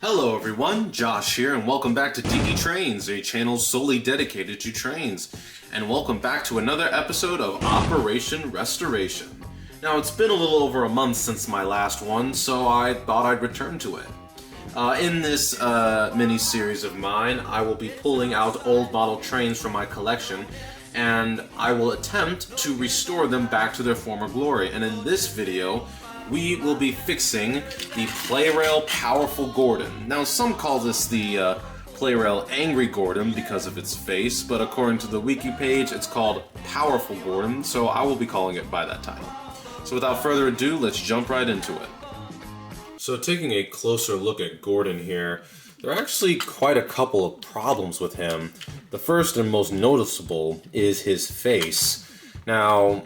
Hello everyone, Josh here, and welcome back to Tiki Trains, a channel solely dedicated to trains. And welcome back to another episode of Operation Restoration. Now, it's been a little over a month since my last one, so I thought I'd return to it. In this mini-series of mine, I will be pulling out old model trains from my collection, and I will attempt to restore them back to their former glory. And in this video, we will be fixing the Plarail Powerful Gordon. Now, some call this the Plarail Angry Gordon because of its face, but according to the wiki page, it's called Powerful Gordon, so I will be calling it by that title. So without further ado, let's jump right into it. So taking a closer look at Gordon here, there are actually quite a couple of problems with him. The first and most noticeable is his face. Now,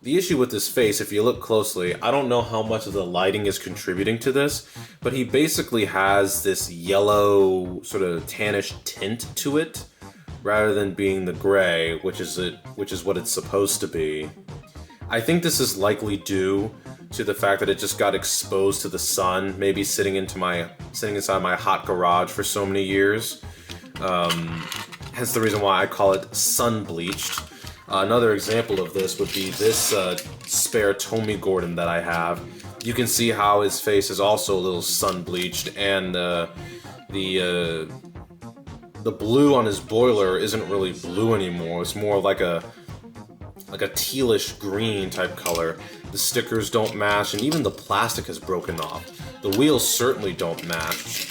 the issue with his face, if you look closely, I don't know how much of the lighting is contributing to this, but he basically has this yellow, sort of tannish tint to it, rather than being the gray, which is what it's supposed to be. I think this is likely due to the fact that it just got exposed to the sun, maybe sitting inside my hot garage for so many years. Hence the reason why I call it sun bleached. Another example of this would be this spare Tommy Gordon that I have. You can see how his face is also a little sun bleached, and the blue on his boiler isn't really blue anymore. It's more like a tealish green type color. The stickers don't match, and even the plastic has broken off. The wheels certainly don't match.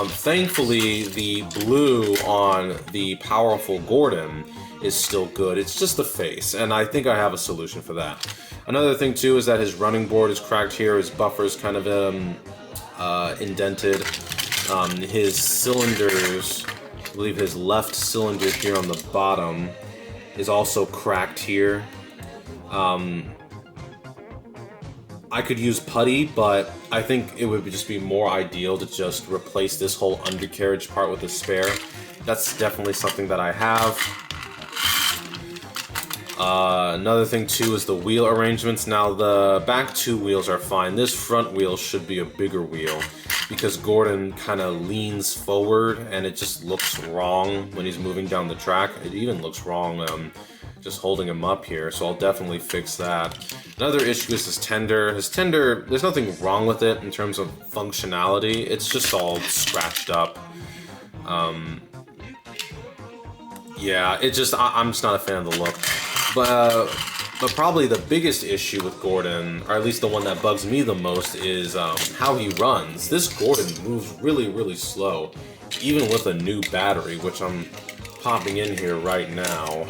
Thankfully, the blue on the Powerful Gordon is still good. It's just the face, and I think I have a solution for that. Another thing too is that his running board is cracked here. His buffer's kind of indented. His cylinders, I believe his left cylinder here on the bottom is also cracked here. I could use putty, but I think it would just be more ideal to just replace this whole undercarriage part with a spare. That's definitely something that I have. Another thing too is the wheel arrangements. Now, the back two wheels are fine. This front wheel should be a bigger wheel because Gordon kind of leans forward and it just looks wrong when he's moving down the track. It even looks wrong just holding him up here, so I'll definitely fix that. Another issue is his tender. His tender, there's nothing wrong with it in terms of functionality. It's just all scratched up. Yeah, I'm just not a fan of the look. But probably the biggest issue with Gordon, or at least the one that bugs me the most, is how he runs. This Gordon moves really, really slow, even with a new battery, which I'm popping in here right now.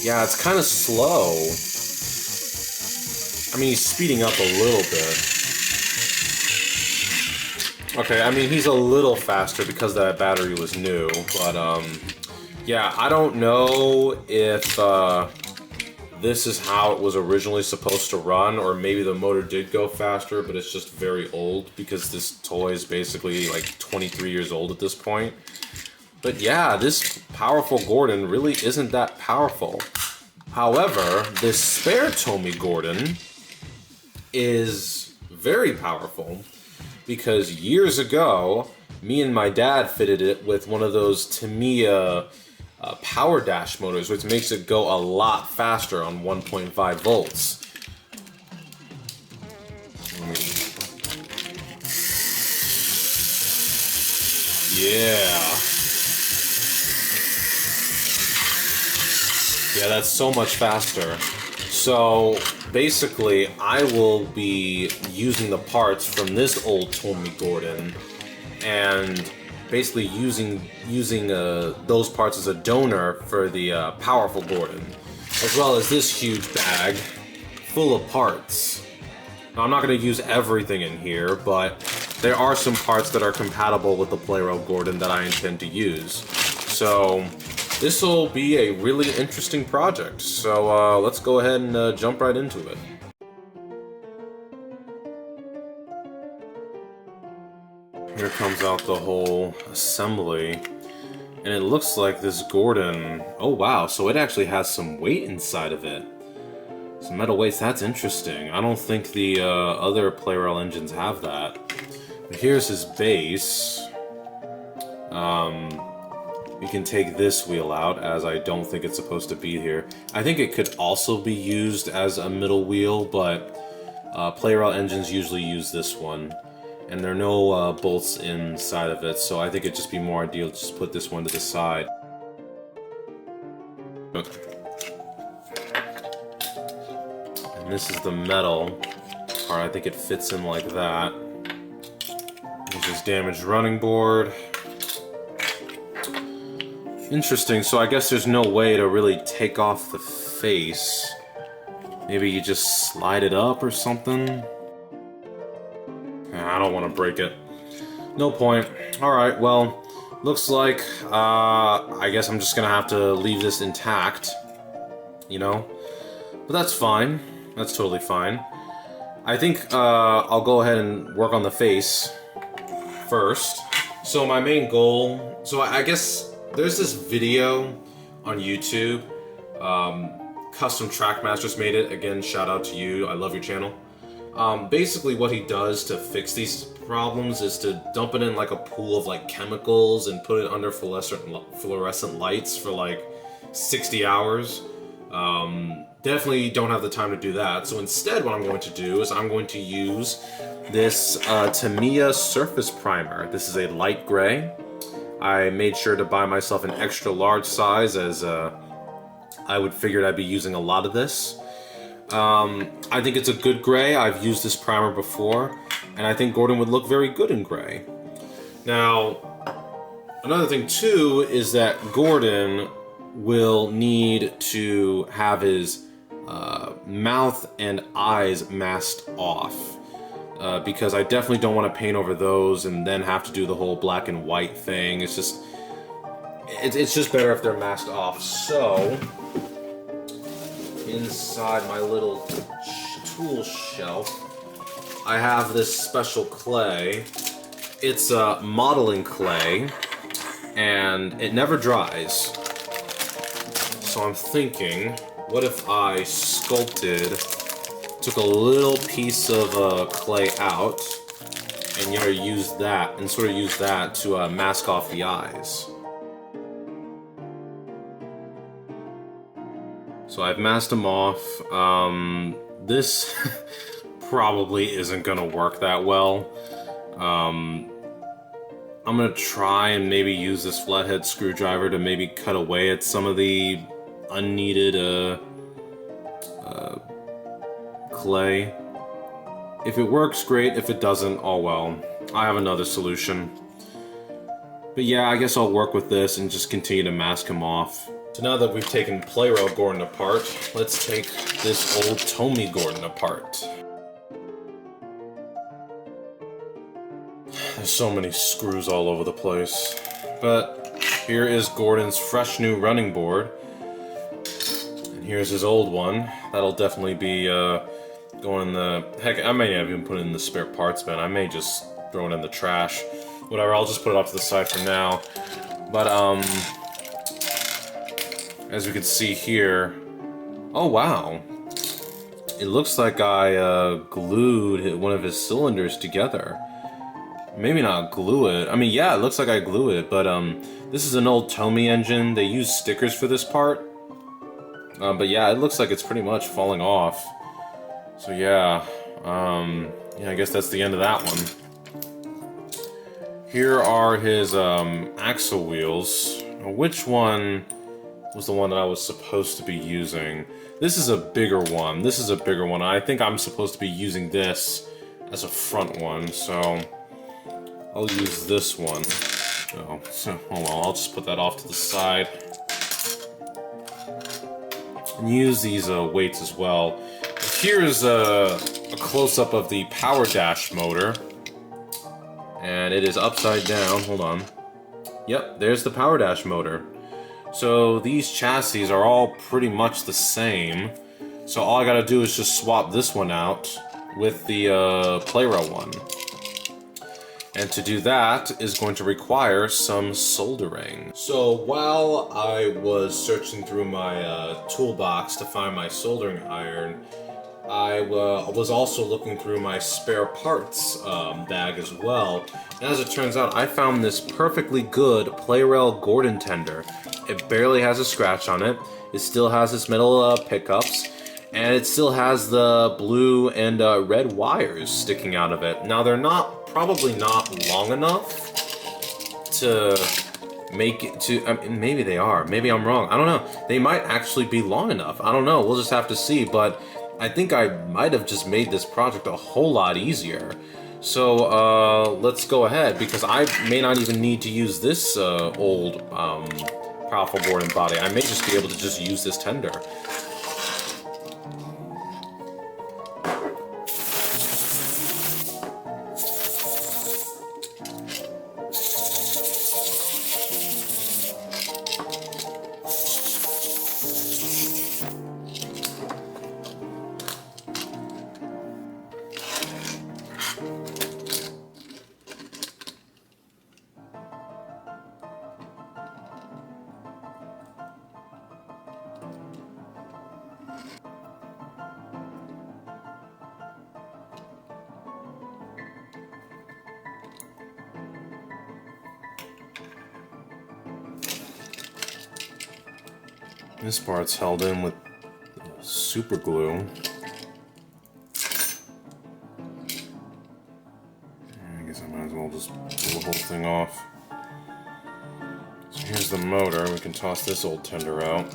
Yeah, it's kind of slow. I mean, he's speeding up a little bit. Okay, I mean, he's a little faster because that battery was new, but, yeah, I don't know if, this is how it was originally supposed to run, or maybe the motor did go faster, but it's just very old, because this toy is basically, like, 23 years old at this point. But yeah, this Powerful Gordon really isn't that powerful. However, this spare Tommy Gordon is very powerful, because years ago, me and my dad fitted it with one of those Tamiya power dash motors, which makes it go a lot faster on 1.5 volts. Yeah. Yeah, that's so much faster. So basically, I will be using the parts from this old Tommy Gordon and basically using those parts as a donor for the Powerful Gordon, as well as this huge bag full of parts. Now, I'm not going to use everything in here, but there are some parts that are compatible with the Plarail Gordon that I intend to use. So this will be a really interesting project, so let's go ahead and jump right into it. Here comes out the whole assembly, and it looks like this Gordon, oh wow, so it actually has some weight inside of it. So Some metal weights, that's interesting. I don't think the other Plarail engines have that. But here's his base. We can take this wheel out, as I don't think it's supposed to be here. I think it could also be used as a middle wheel, but Plarail engines usually use this one. And there are no bolts inside of it, so I think it'd just be more ideal to just put this one to the side. And this is the metal part. I think it fits in like that. There's this damaged running board. Interesting, so I guess there's no way to really take off the face. Maybe you just slide it up or something? I don't want to break it. No point. Alright, well, looks like, I guess I'm just gonna have to leave this intact. You know? But that's fine. That's totally fine. I think, I'll go ahead and work on the face first. So my main goal... So I guess... There's this video on YouTube. Custom Trackmasters made it. Again, shout out to you. I love your channel. Basically what he does to fix these problems is to dump it in like a pool of like chemicals and put it under fluorescent lights for like 60 hours. Definitely don't have the time to do that. So instead what I'm going to do is I'm going to use this Tamiya Surface Primer. This is a light gray. I made sure to buy myself an extra large size as I would figured I'd be using a lot of this. I think it's a good gray. I've used this primer before, and I think Gordon would look very good in gray. Now, another thing too is that Gordon will need to have his mouth and eyes masked off. Because I definitely don't want to paint over those and then have to do the whole black and white thing. It's just better if they're masked off. So, inside my little tool shelf, I have this special clay. It's a modeling clay, and it never dries. So I'm thinking, what if I took a little piece of clay out and use that to mask off the eyes. So I've masked them off. This probably isn't gonna work that well. I'm gonna try and maybe use this flathead screwdriver to maybe cut away at some of the unneeded clay. If it works, great. If it doesn't, oh well. I have another solution. But yeah, I guess I'll work with this and just continue to mask him off. So now that we've taken Plarail Gordon apart, let's take this old Tommy Gordon apart. There's so many screws all over the place. But here is Gordon's fresh new running board. And here's his old one. That'll definitely be going in the... Heck, I may not even put it in the spare parts bin. I may just throw it in the trash. Whatever, I'll just put it off to the side for now. But, as we can see here... Oh, wow. It looks like I glued one of his cylinders together. Maybe not glue it. I mean, yeah, it looks like I glue it, but this is an old Tommy engine. They use stickers for this part. But yeah, it looks like it's pretty much falling off. So yeah, yeah, I guess that's the end of that one. Here are his axle wheels. Now, which one was the one that I was supposed to be using? This is a bigger one. This is a bigger one. I think I'm supposed to be using this as a front one, so I'll use this one. Oh, so hold on, I'll just put that off to the side. And use these weights as well. Here's a close-up of the power dash motor. And it is upside down. Hold on. Yep, there's the power dash motor. So these chassis are all pretty much the same. So all I gotta do is just swap this one out with the Plarail one. And to do that is going to require some soldering. So while I was searching through my toolbox to find my soldering iron, I was also looking through my spare parts bag as well. And as it turns out, I found this perfectly good Plarail Gordon tender. It barely has a scratch on it. It still has its metal pickups. And it still has the blue and red wires sticking out of it. Now, they're probably not long enough to make it to, I mean, maybe they are, maybe I'm wrong, I don't know. They might actually be long enough, I don't know, we'll just have to see, but I think I might have just made this project a whole lot easier. So, let's go ahead, because I may not even need to use this old, powerful Gordon body. I may just be able to just use this tender. This part's held in with super glue. I guess I might as well just pull the whole thing off. So here's the motor. We can toss this old tender out.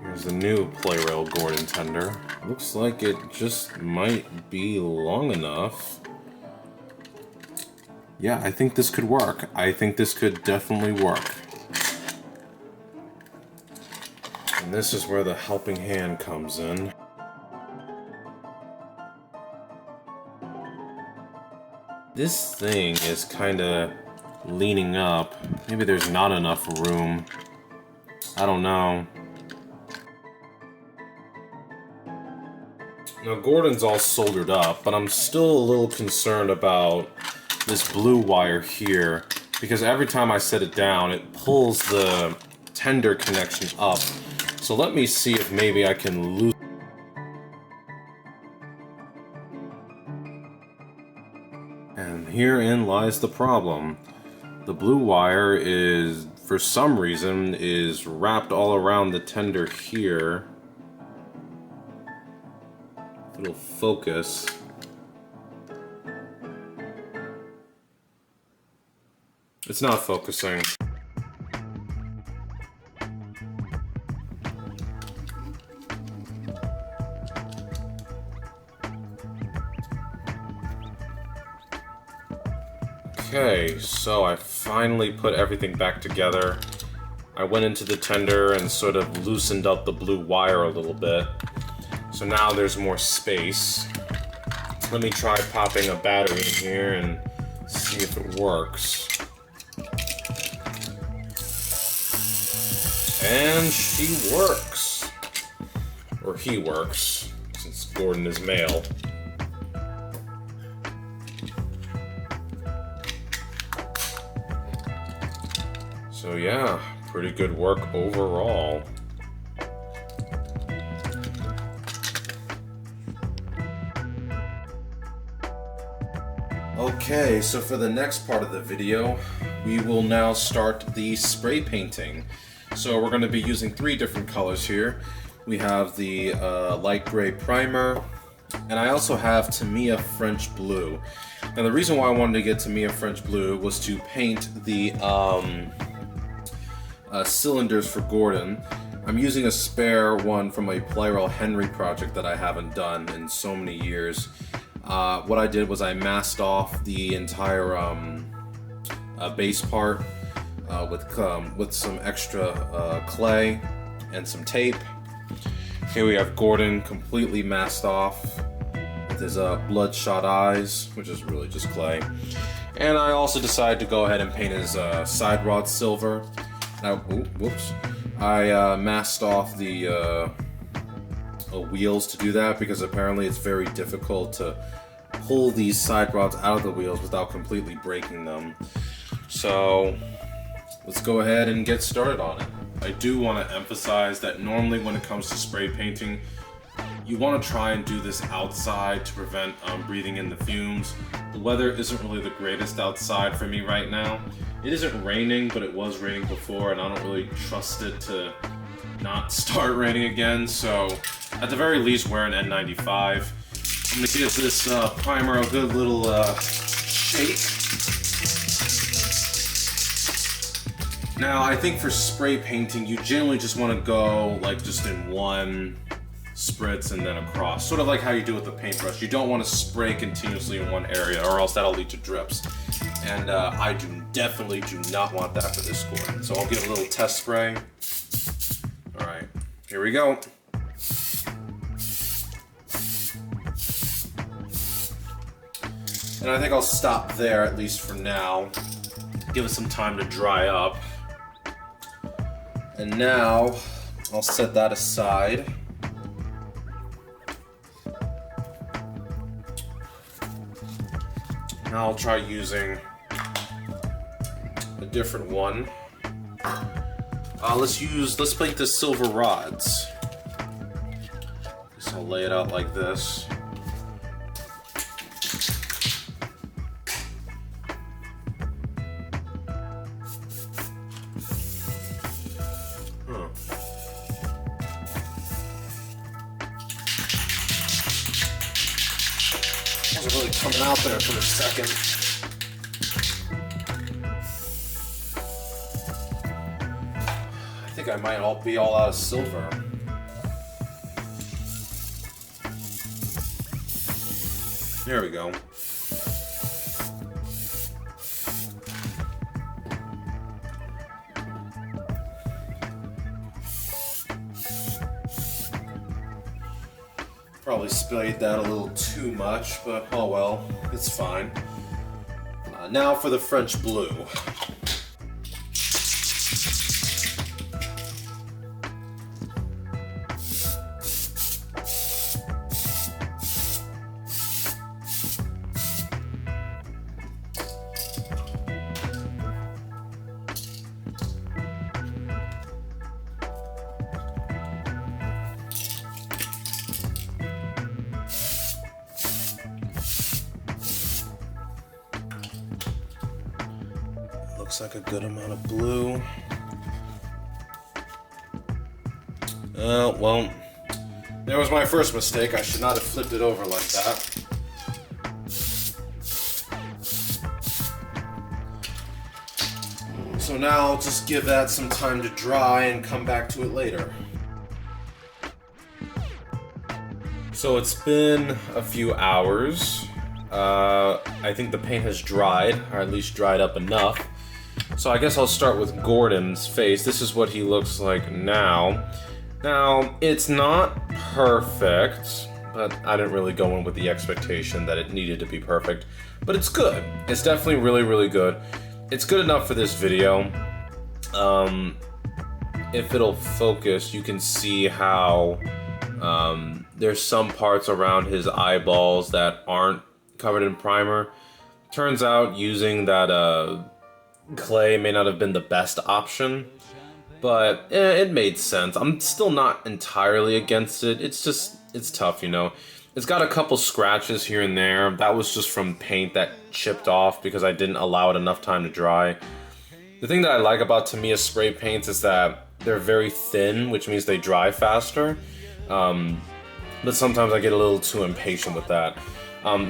Here's the new Plarail Gordon tender. Looks like it just might be long enough. Yeah, I think this could work. I think this could definitely work. And this is where the helping hand comes in. This thing is kind of leaning up. Maybe there's not enough room. I don't know. Now Gordon's all soldered up, but I'm still a little concerned about this blue wire here, because every time I set it down, it pulls the tender connection up. So let me see if maybe I can loosen. And herein lies the problem. The blue wire is, for some reason, is wrapped all around the tender here. If it'll focus. It's not focusing. Okay, so I finally put everything back together. I went into the tender and sort of loosened up the blue wire a little bit. So now there's more space. Let me try popping a battery in here and see if it works. And she works. Or he works, since Gordon is male. So yeah, pretty good work overall. Okay, so for the next part of the video, we will now start the spray painting. So we're going to be using 3 different colors here. We have the light gray primer, and I also have Tamiya French blue. And the reason why I wanted to get Tamiya French blue was to paint the cylinders for Gordon. I'm using a spare one from a Plarail Henry project that I haven't done in so many years. What I did was I masked off the entire base part with some extra clay and some tape. Here we have Gordon completely masked off with his bloodshot eyes, which is really just clay. And I also decided to go ahead and paint his side rod silver. Now, whoops. I masked off the wheels to do that, because apparently it's very difficult to pull these side rods out of the wheels without completely breaking them. So let's go ahead and get started on it. I do want to emphasize that normally when it comes to spray painting, you want to try and do this outside to prevent breathing in the fumes. The weather isn't really the greatest outside for me right now. It isn't raining, but it was raining before, and I don't really trust it to not start raining again. So at the very least, wear an N95. I'm going to give this primer a good little shake. Now, I think for spray painting, you generally just want to go like just in one spritz and then across, sort of like how you do with the paintbrush. You don't want to spray continuously in one area, or else that'll lead to drips. And I definitely do not want that for this Gordon. So I'll give a little test spray. All right, here we go. And I think I'll stop there, at least for now. Give it some time to dry up. And now, I'll set that aside. Now I'll try using a different one. Let's paint the silver rods. So I'll lay it out like this. Wasn't really coming out there for a second. I think I might be all out of silver. There we go. Probably sprayed that a little too much, but oh well, it's fine. Now for the French blue. Looks like a good amount of blue. Well, there was my first mistake. I should not have flipped it over like that. So now I'll just give that some time to dry and come back to it later. So it's been a few hours. I think the paint has dried, or at least dried up enough. So I guess I'll start with Gordon's face. This is what he looks like now. Now, it's not perfect, but I didn't really go in with the expectation that it needed to be perfect. But it's good. It's definitely really, really good. It's good enough for this video. If it'll focus, you can see how there's some parts around his eyeballs that aren't covered in primer. Turns out using that clay may not have been the best option, but it made sense. I'm still not entirely against it. It's tough, you know. It's got a couple scratches here and there. That was just from paint that chipped off because I didn't allow it enough time to dry. The thing that I like about Tamiya spray paints is that they're very thin, which means they dry faster. But sometimes I get a little too impatient with that.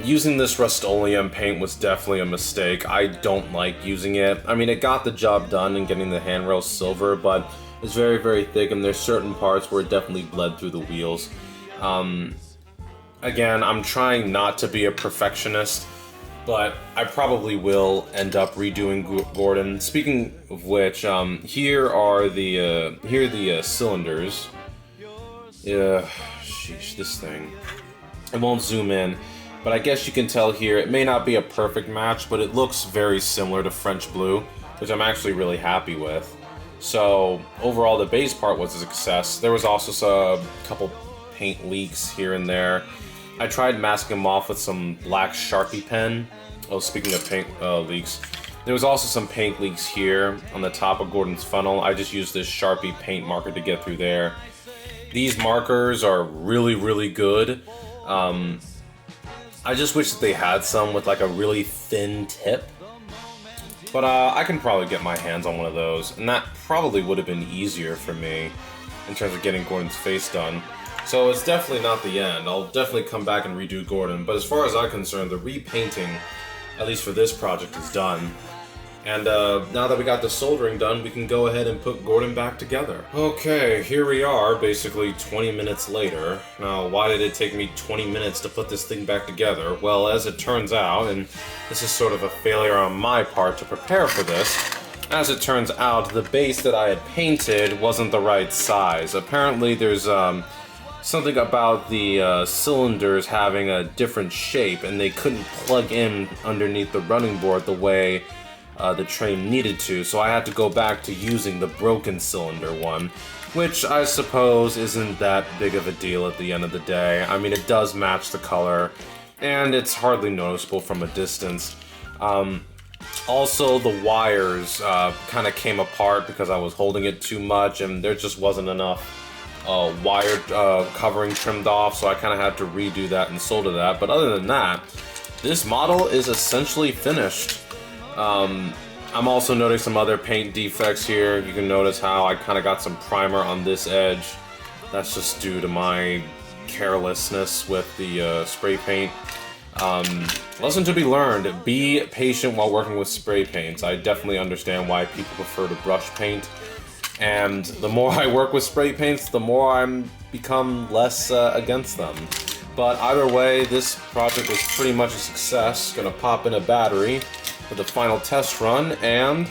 Using this Rust-Oleum paint was definitely a mistake. I don't like using it. I mean, it got the job done in getting the handrail silver, but it's very, very thick, and there's certain parts where it definitely bled through the wheels. Again, I'm trying not to be a perfectionist, but I probably will end up redoing Gordon. Speaking of which, here are the cylinders. Sheesh, this thing. I won't zoom in. But I guess you can tell here, it may not be a perfect match, but it looks very similar to French Blue, which I'm actually really happy with. So overall, the base part was a success. There was also a couple paint leaks here and there. I tried masking them off with some black Sharpie pen. Oh, speaking of paint leaks, there was also some paint leaks here on the top of Gordon's funnel. I just used this Sharpie paint marker to get through there. These markers are really, really good. I just wish that they had some with like a really thin tip. But I can probably get my hands on one of those, and that probably would have been easier for me in terms of getting Gordon's face done. So it's definitely not the end. I'll definitely come back and redo Gordon, but as far as I'm concerned, the repainting, at least for this project, is done. And now that we got the soldering done, we can go ahead and put Gordon back together. Okay, here we are, basically 20 minutes later. Now, why did it take me 20 minutes to put this thing back together? Well, as it turns out, and this is sort of a failure on my part to prepare for this, as it turns out, the base that I had painted wasn't the right size. Apparently, there's something about the cylinders having a different shape, and they couldn't plug in underneath the running board the way the train needed to, so I had to go back to using the broken cylinder one, which I suppose isn't that big of a deal at the end of the day. I mean, it does match the color, and it's hardly noticeable from a distance. Also, the wires kind of came apart because I was holding it too much, and there just wasn't enough wire covering trimmed off, so I kind of had to redo that and solder that. But other than that, this model is essentially finished. I'm also noticing some other paint defects here. You can notice how I kind of got some primer on this edge. That's just due to my carelessness with the spray paint. Lesson to be learned, be patient while working with spray paints. I definitely understand why people prefer to brush paint. And the more I work with spray paints, the more I'm become less against them. But either way, this project was pretty much a success. Gonna pop in a battery for the final test run, and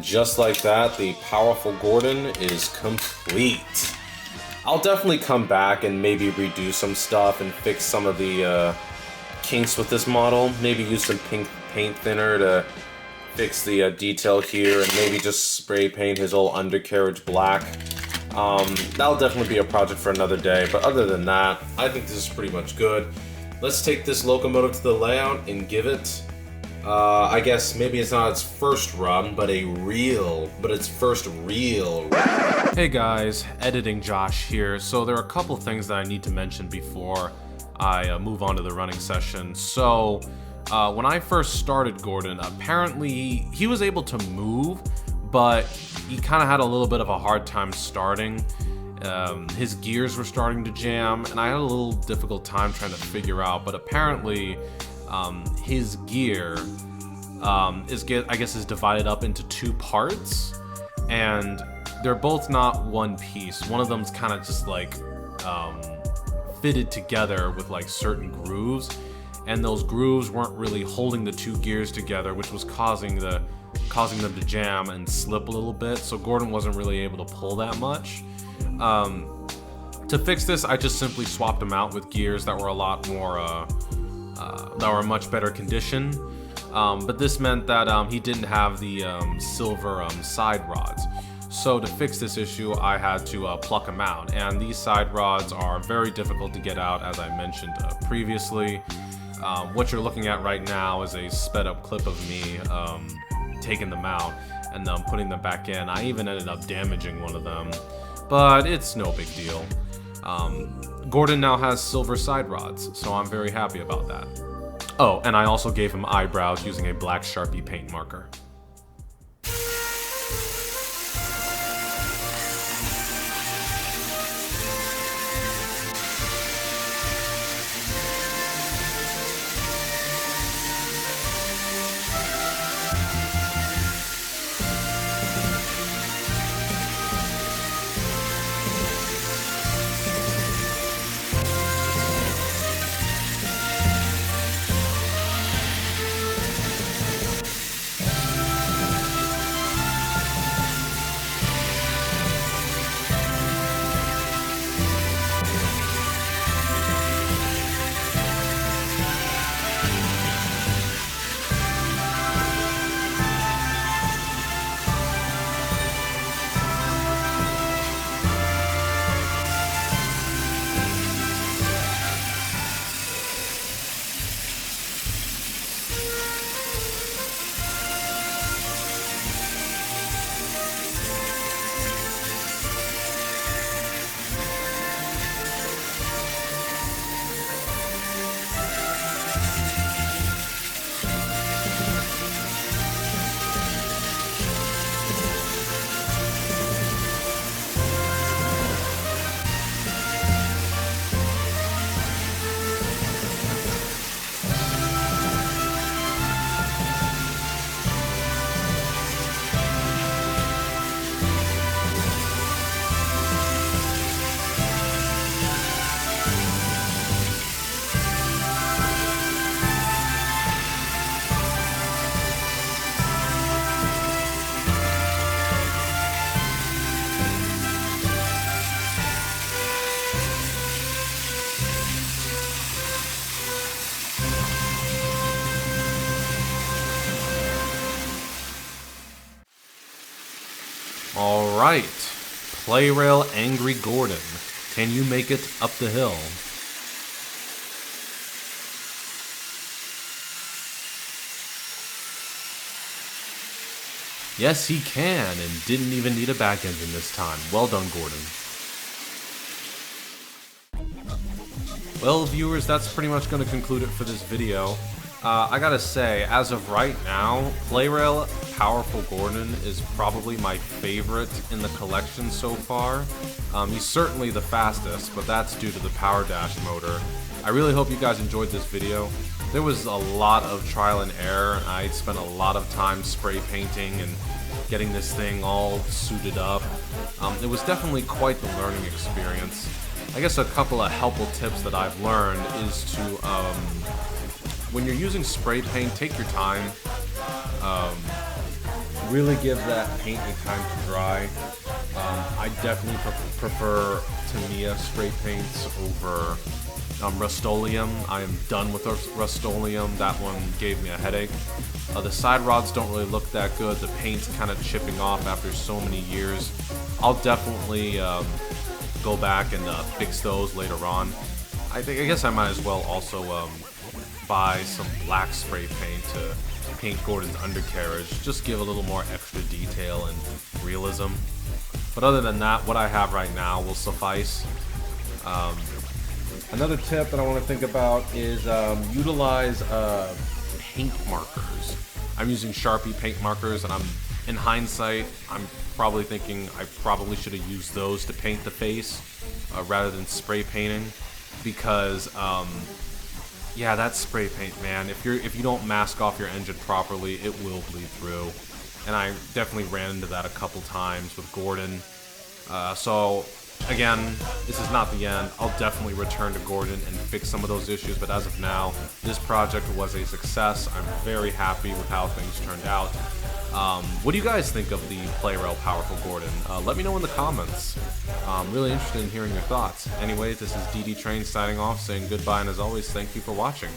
just like that, the powerful Gordon is complete. I'll definitely come back and maybe redo some stuff and fix some of the kinks with this model. Maybe use some pink paint thinner to fix the detail here, and maybe just spray paint his old undercarriage black. That'll definitely be a project for another day, but other than that, I think this is pretty much good. Let's take this locomotive to the layout and give it, I guess maybe it's not its first run, but its first real run. Hey guys, Editing Josh here. So there are a couple things that I need to mention before I move on to the running session. So when I first started Gordon, apparently he was able to move, but he kind of had a little bit of a hard time starting. His gears were starting to jam, and I had a little difficult time trying to figure out, but apparently his gear is divided up into two parts, and they're both not one piece. One of them's kind of just like fitted together with like certain grooves, and those grooves weren't really holding the two gears together, which was causing them to jam and slip a little bit, so Gordon wasn't really able to pull that much. To fix this, I just simply swapped them out with gears that were a lot more, that were in much better condition. But this meant that he didn't have the silver side rods. So to fix this issue, I had to pluck them out. And these side rods are very difficult to get out, as I mentioned previously. What you're looking at right now is a sped up clip of me taking them out and putting them back in. I even ended up damaging one of them, but it's no big deal. Gordon now has silver side rods, so I'm very happy about that. Oh, and I also gave him eyebrows using a black Sharpie paint marker. Alright, Plarail Angry Gordon. Can you make it up the hill? Yes, he can, and didn't even need a back engine this time. Well done, Gordon. Well, viewers, that's pretty much going to conclude it for this video. I gotta say, as of right now, Plarail Powerful Gordon is probably my favorite in the collection so far. He's certainly the fastest, but that's due to the Power Dash motor. I really hope you guys enjoyed this video. There was a lot of trial and error, and I spent a lot of time spray painting and getting this thing all suited up. It was definitely quite the learning experience. I guess a couple of helpful tips that I've learned is to, when you're using spray paint, take your time. Really give that paint a time to dry. I definitely prefer Tamiya spray paints over Rust-Oleum. I am done with Rust-Oleum. That one gave me a headache. The side rods don't really look that good. The paint's kind of chipping off after so many years. I'll definitely go back and fix those later on. I guess I might as well also buy some black spray paint to paint Gordon's undercarriage. Just give a little more extra detail and realism. But other than that, what I have right now will suffice. Another tip that I want to think about is utilize paint markers. I'm using Sharpie paint markers, and in hindsight, I'm probably thinking I probably should have used those to paint the face rather than spray painting, because yeah, that spray paint, man, if you don't mask off your engine properly, it will bleed through. And I definitely ran into that a couple times with Gordon. So again, this is not the end. I'll definitely return to Gordon and fix some of those issues, but as of now, this project was a success. I'm very happy with how things turned out. What do you guys think of the Plarail Powerful Gordon? Let me know in the comments. I'm really interested in hearing your thoughts. Anyways, this is DD Train signing off, saying goodbye, and as always, thank you for watching.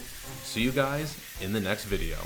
See you guys in the next video.